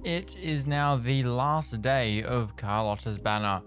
It is now the last day of Carlotta's banner,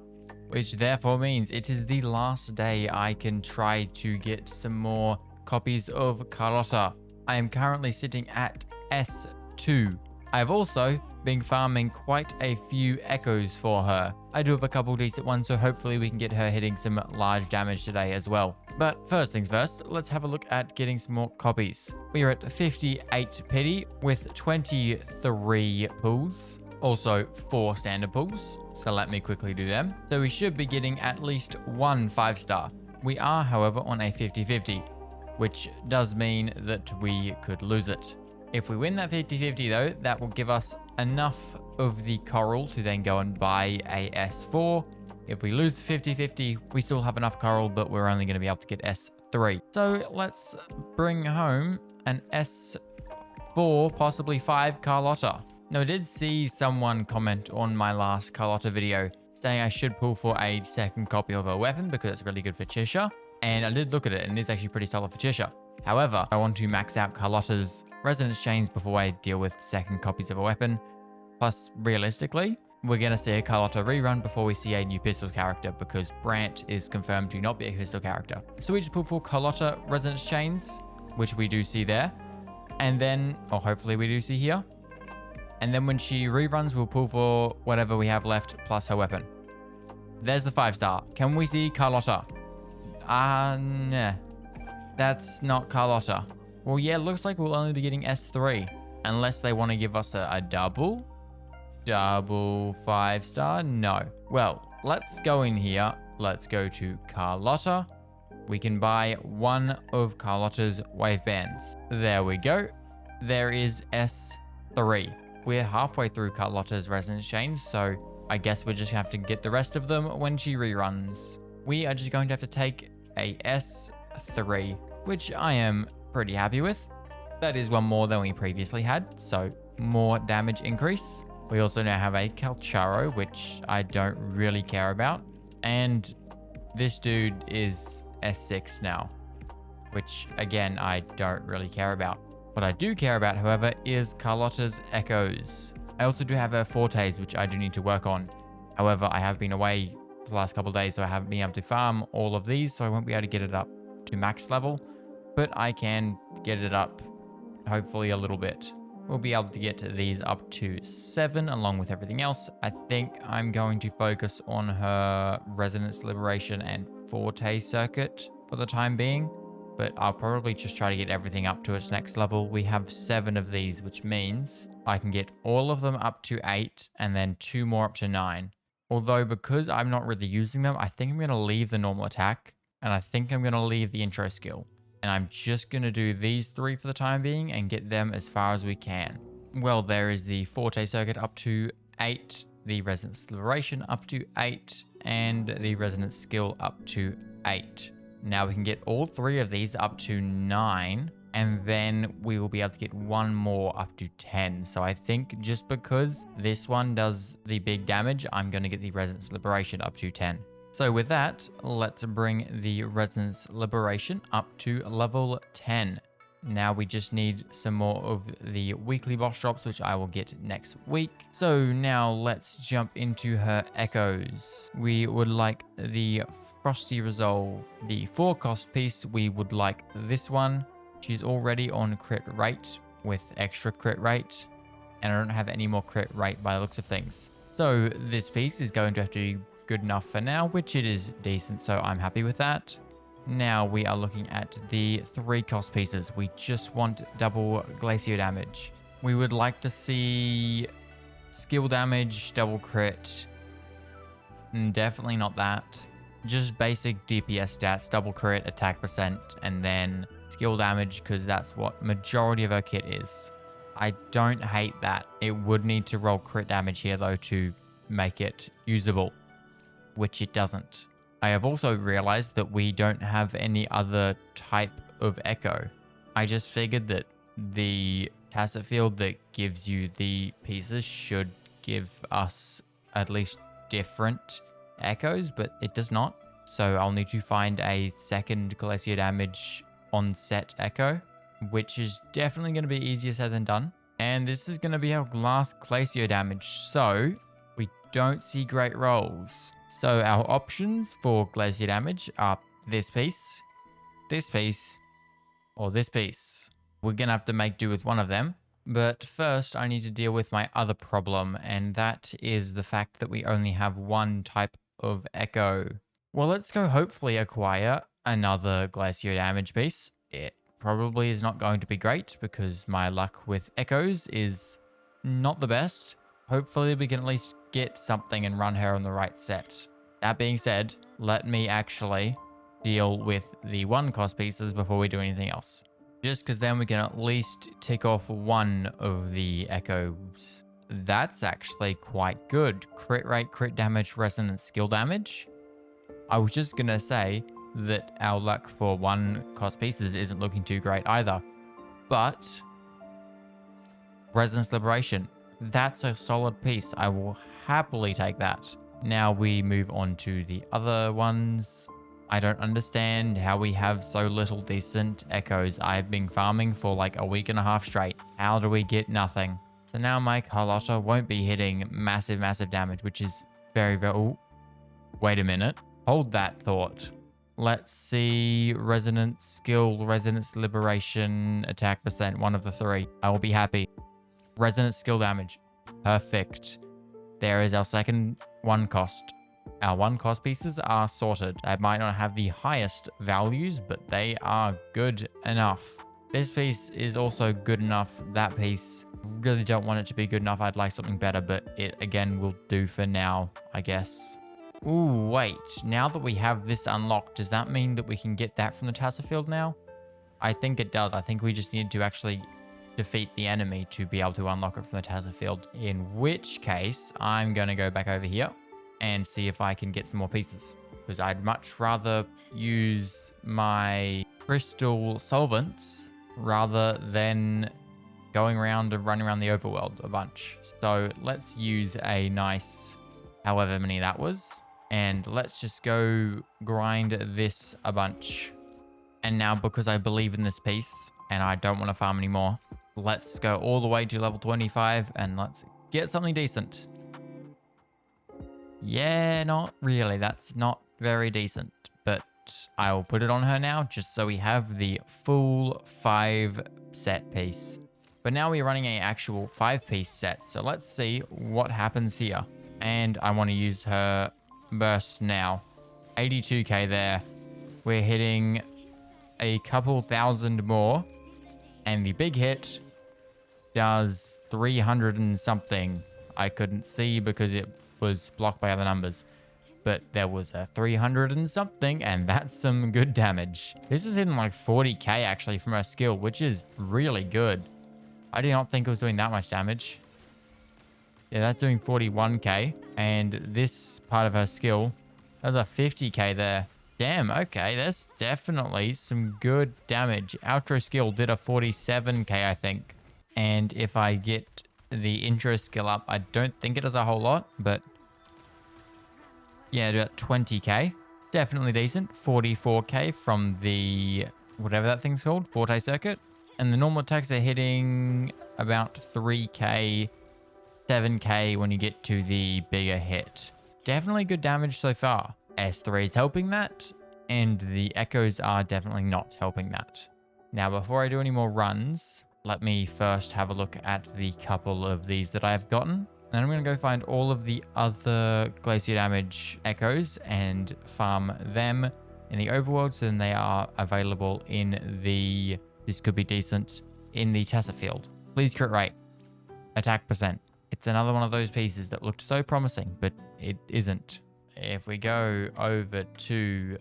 which therefore means it is the last day I can try to get some more copies of Carlotta. I am currently sitting at S2. I've also been farming quite a few echoes for her. I do have a couple decent ones, so hopefully we can get her hitting some large damage today as well. But first things first, let's have a look at getting some more copies. We are at 58 pity with 23 pulls. Also 4 standard pulls, so let me quickly do them. So we should be getting at least one 5-star. We are, however, on a 50-50, which does mean that we could lose it. If we win that 50-50 though, that will give us enough of the coral to then go and buy a S4. If we lose the 50-50, we still have enough coral, but we're only going to be able to get S3. So let's bring home an S4, possibly 5 Carlotta. Now, I did see someone comment on my last Carlotta video saying I should pull for a second copy of a weapon because it's really good for Chisha. And I did look at it and it's actually pretty solid for Chisha. However, I want to max out Carlotta's resonance chains before I deal with second copies of a weapon. Plus, realistically, we're going to see a Carlotta rerun before we see a new pistol character because Brant is confirmed to not be a pistol character. So we just pull for Carlotta resonance chains, which we do see there. And then, or hopefully we do see here. And then when she reruns, we'll pull for whatever we have left plus her weapon. There's the 5-star. Can we see Carlotta? Nah. That's not Carlotta. Well, yeah, looks like we'll only be getting S3. Unless they want to give us a double 5-star? No. Well, let's go in here. Let's go to Carlotta. We can buy one of Carlotta's wave bands. There we go. There is S3. We're halfway through Carlotta's resonance chains, so I guess we're just going to have to get the rest of them when she reruns. We are just going to have to take a S3, which I am pretty happy with. That is one more than we previously had, so more damage increase. We also now have a Calcharo, which I don't really care about. And this dude is S6 now, which again, I don't really care about. What I do care about, however, is Carlotta's echoes. I also do have her fortes, which I do need to work on. However, I have been away for the last couple of days, so I haven't been able to farm all of these, so I won't be able to get it up to max level, but I can get it up hopefully a little bit. We'll be able to get these up to 7 along with everything else. I think I'm going to focus on her Resonance Liberation and Forte circuit for the time being, but I'll probably just try to get everything up to its next level. We have 7 of these, which means I can get all of them up to 8 and then 2 more up to 9. Although because I'm not really using them, I think I'm going to leave the normal attack and I think I'm going to leave the intro skill. And I'm just going to do these 3 for the time being and get them as far as we can. Well, there is the Forte circuit up to 8, the Resonance Liberation up to 8, and the Resonance skill up to 8. Now we can get all 3 of these up to 9, and then we will be able to get one more up to 10. So I think just because this one does the big damage, I'm going to get the Resonance Liberation up to 10. So with that, let's bring the Resonance Liberation up to level 10. Now we just need some more of the weekly boss drops, which I will get next week. So now let's jump into her echoes. We would like the Frosty Resolve. The 4-cost piece, we would like this one. She's already on crit rate with extra crit rate, and I don't have any more crit rate by the looks of things. So this piece is going to have to be good enough for now, which it is decent, so I'm happy with that. Now we are looking at the 3-cost pieces. We just want double glacier damage. We would like to see skill damage, double crit. Definitely not that. Just basic DPS stats, double crit, attack percent, and then skill damage, because that's what majority of our kit is. I don't hate that. It would need to roll crit damage here though to make it usable, which it doesn't. I have also realized that we don't have any other type of echo. I just figured that the tacit field that gives you the pieces should give us at least different echoes, but it does not. So I'll need to find a second glacier damage on set echo, which is definitely going to be easier said than done. And this is going to be our last glacier damage. So we don't see great rolls. So our options for glacier damage are this piece, or this piece. We're going to have to make do with one of them. But first, I need to deal with my other problem, and that is the fact that we only have one type of echo. Well, let's go hopefully acquire another glacier damage piece. It probably is not going to be great because my luck with echoes is not the best. Hopefully we can at least get something and run her on the right set. That being said, let me actually deal with the 1 cost pieces before we do anything else. Just because then we can at least tick off one of the echoes. That's actually quite good. Crit rate, crit damage, resonance, skill damage. I was just going to say that our luck for 1 cost pieces isn't looking too great either. But resonance liberation, that's a solid piece. I will happily take that. Now we move on to the other ones. I don't understand how we have so little decent echoes. I've been farming for like a week and a half straight. How do we get nothing? So now my Carlotta won't be hitting massive damage, which is very... Oh, wait a minute. Hold that thought. Let's see. Resonance, skill, resonance, liberation, attack percent. One of the 3. I will be happy. Resonance, skill damage. Perfect. There is our second 1 cost. Our 1 cost pieces are sorted. I might not have the highest values, but they are good enough. This piece is also good enough. That piece, really don't want it to be good enough. I'd like something better, but it again will do for now, I guess. Ooh, wait. Now that we have this unlocked, does that mean that we can get that from the Tassa field now? I think it does. I think we just need to actually defeat the enemy to be able to unlock it from the Tassa field. In which case, I'm going to go back over here and see if I can get some more pieces. Because I'd much rather use my crystal solvents rather than going around and running around the overworld a bunch. So let's use a nice, however many that was. And let's just go grind this a bunch. And now because I believe in this piece and I don't want to farm anymore, let's go all the way to level 25 and let's get something decent. Yeah, not really. That's not very decent, but I'll put it on her now just so we have the full 5 set piece. But now we're running an actual 5-piece set, so let's see what happens here. And I want to use her burst now. 82k there. We're hitting a couple thousand more, and the big hit does 300 and something. I couldn't see because it was blocked by other numbers, but there was a 300 and something, and that's some good damage. This is hitting like 40k actually from her skill, which is really good. I did not think it was doing that much damage. Yeah, that's doing 41k, and this part of her skill, there's a 50k there. Damn, okay, that's definitely some good damage. Outro skill did a 47k, I think. And if I get the intro skill up, I don't think it does a whole lot, but yeah, about 20k. Definitely decent. 44k from the, whatever that thing's called, Forte Circuit. And the normal attacks are hitting about 3k, 7k when you get to the bigger hit. Definitely good damage so far. S3 is helping that, and the echoes are definitely not helping that. Now, before I do any more runs, let me first have a look at the couple of these that I've gotten. Then I'm going to go find all of the other glacier damage echoes and farm them in the overworld, so then they are available in the, this could be decent, in the Tassa field. Please crit rate. Attack percent. It's another one of those pieces that looked so promising, but it isn't. If we go over to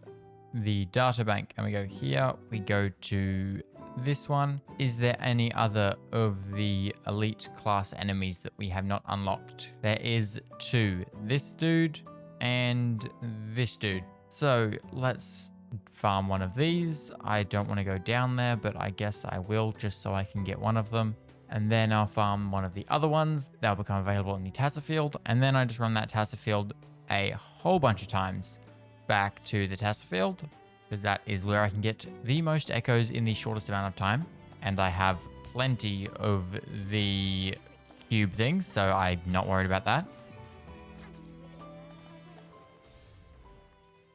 the data bank and we go here, we go to this one. Is there any other of the elite class enemies that we have not unlocked? There is 2. This dude and this dude. So let's farm one of these. I don't want to go down there, but I guess I will just so I can get one of them. And then I'll farm one of the other ones. They'll become available in the Tassa field. And then I just run that Tassa field a whole bunch of times back to the Tassa field, because that is where I can get the most echoes in the shortest amount of time. And I have plenty of the cube things, so I'm not worried about that.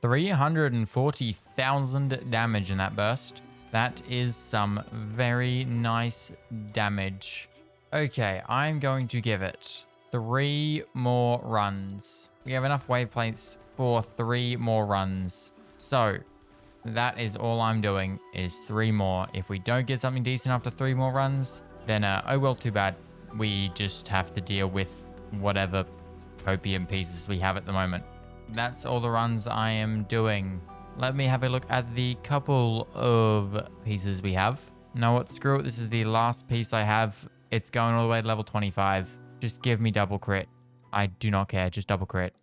340,000 damage in that burst. That is some very nice damage. Okay, I'm going to give it 3 more runs. We have enough wave plates for 3 more runs. So that is all I'm doing is 3 more. If we don't get something decent after 3 more runs, then oh well, too bad. We just have to deal with whatever copium pieces we have at the moment. That's all the runs I am doing. Let me have a look at the couple of pieces we have. Know what? Screw it. This is the last piece I have. It's going all the way to level 25. Just give me double crit. I do not care. Just double crit.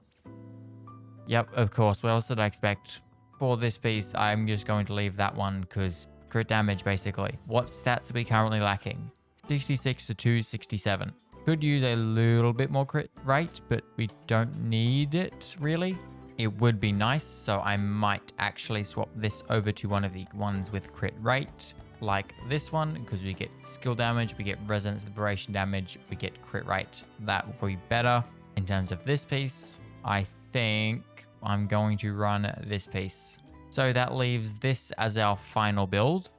Yep, of course. What else did I expect? For this piece, I'm just going to leave that one because crit damage, basically. What stats are we currently lacking? 66 to 267. Could use a little bit more crit rate, but we don't need it, really. It would be nice, so I might actually swap this over to one of the ones with crit rate, like this one, because we get skill damage, we get resonance liberation damage, we get crit rate. That will be better. In terms of this piece, I think I'm going to run this piece. So that leaves this as our final build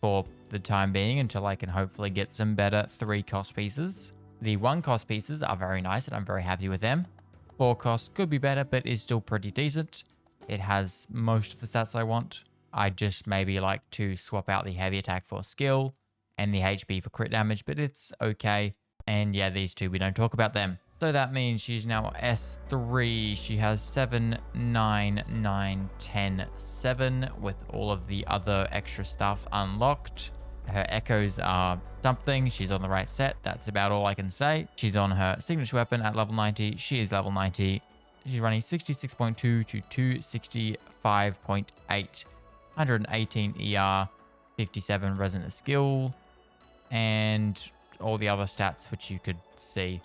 for the time being until I can hopefully get some better 3 cost pieces. The 1 cost pieces are very nice and I'm very happy with them. 4 cost could be better, but is still pretty decent. It has most of the stats I want. I just maybe like to swap out the heavy attack for skill and the HP for crit damage, but it's okay. And yeah, these 2, we don't talk about them. So that means she's now S3. She has 7, 9, 9, 10, 7 with all of the other extra stuff unlocked. Her echoes are something. She's on the right set. That's about all I can say. She's on her signature weapon at level 90. She is level 90. She's running 66.2 to 265.8. 118 ER, 57 resonant skill, and all the other stats which you could see.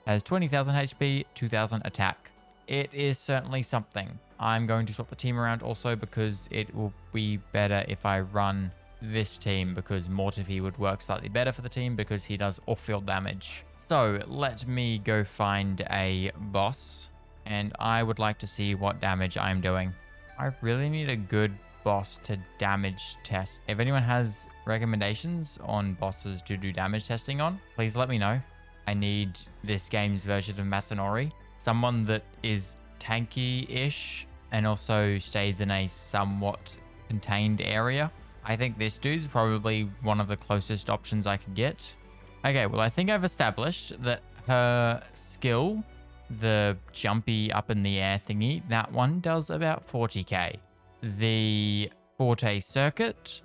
Has 20,000 HP, 2,000 attack. It is certainly something. I'm going to swap the team around also because it will be better if I run this team, because Mortifi would work slightly better for the team because he does off-field damage. So let me go find a boss, and I would like to see what damage I'm doing. I really need a good boss to damage test. If anyone has recommendations on bosses to do damage testing on, please let me know. I need this game's version of Masanori. Someone that is tanky-ish and also stays in a somewhat contained area. I think this dude's probably one of the closest options I could get. Okay, well, I think I've established that her skill, the jumpy up in the air thingy, that one does about 40k. The Forte Circuit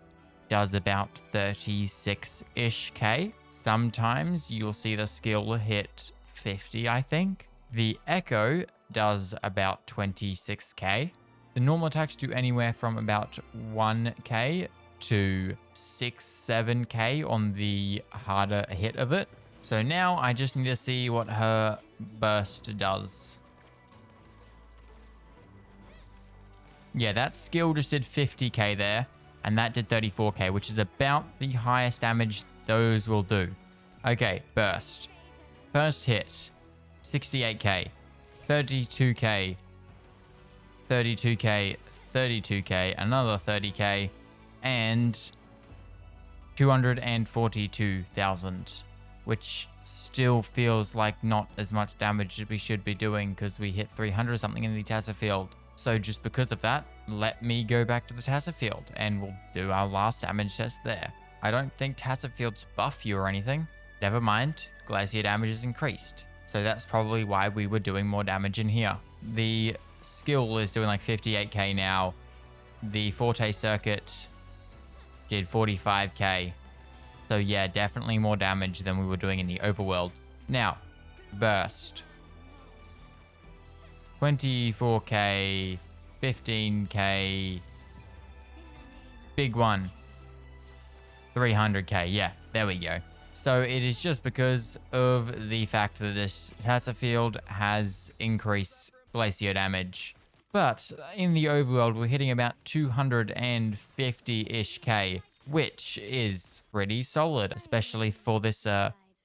does about 36-ish k. Sometimes you'll see the skill hit 50, I think. The Echo does about 26k. The normal attacks do anywhere from about 1k to 6-7k on the harder hit of it. So now I just need to see what her burst does. Yeah, that skill just did 50k there, and that did 34k, which is about the highest damage those will do. Okay, burst. First hit, 68k, 32k, 32k, 32k, another 30k, and 242,000, which still feels like not as much damage as we should be doing because we hit 300 something in the Tassa field. So just because of that, let me go back to the Tassa field and we'll do our last damage test there. I don't think Tassa fields buff you or anything. Never mind, glacier damage is increased. So that's probably why we were doing more damage in here. The skill is doing like 58k now. The Forte Circuit did 45k. So yeah, definitely more damage than we were doing in the overworld. Now, burst. 24k, 15k, big one, 300k. Yeah, there we go. So it is just because of the fact that this Tassa field has increased glacier damage. But in the overworld, we're hitting about 250-ish k. which is pretty solid, especially for this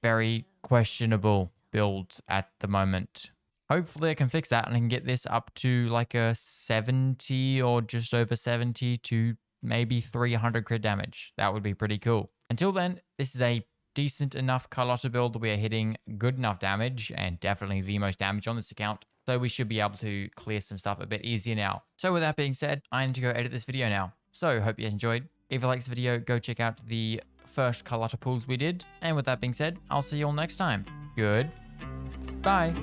very questionable build at the moment. Hopefully I can fix that and I can get this up to like a 70 or just over 70 to maybe 300 crit damage. That would be pretty cool. Until then, this is a decent enough Carlotta build. We are hitting good enough damage and definitely the most damage on this account. So we should be able to clear some stuff a bit easier now. So with that being said, I need to go edit this video now. So hope you enjoyed. If you like this video, go check out the first Carlotta pulls we did. And with that being said, I'll see you all next time. Good. Bye.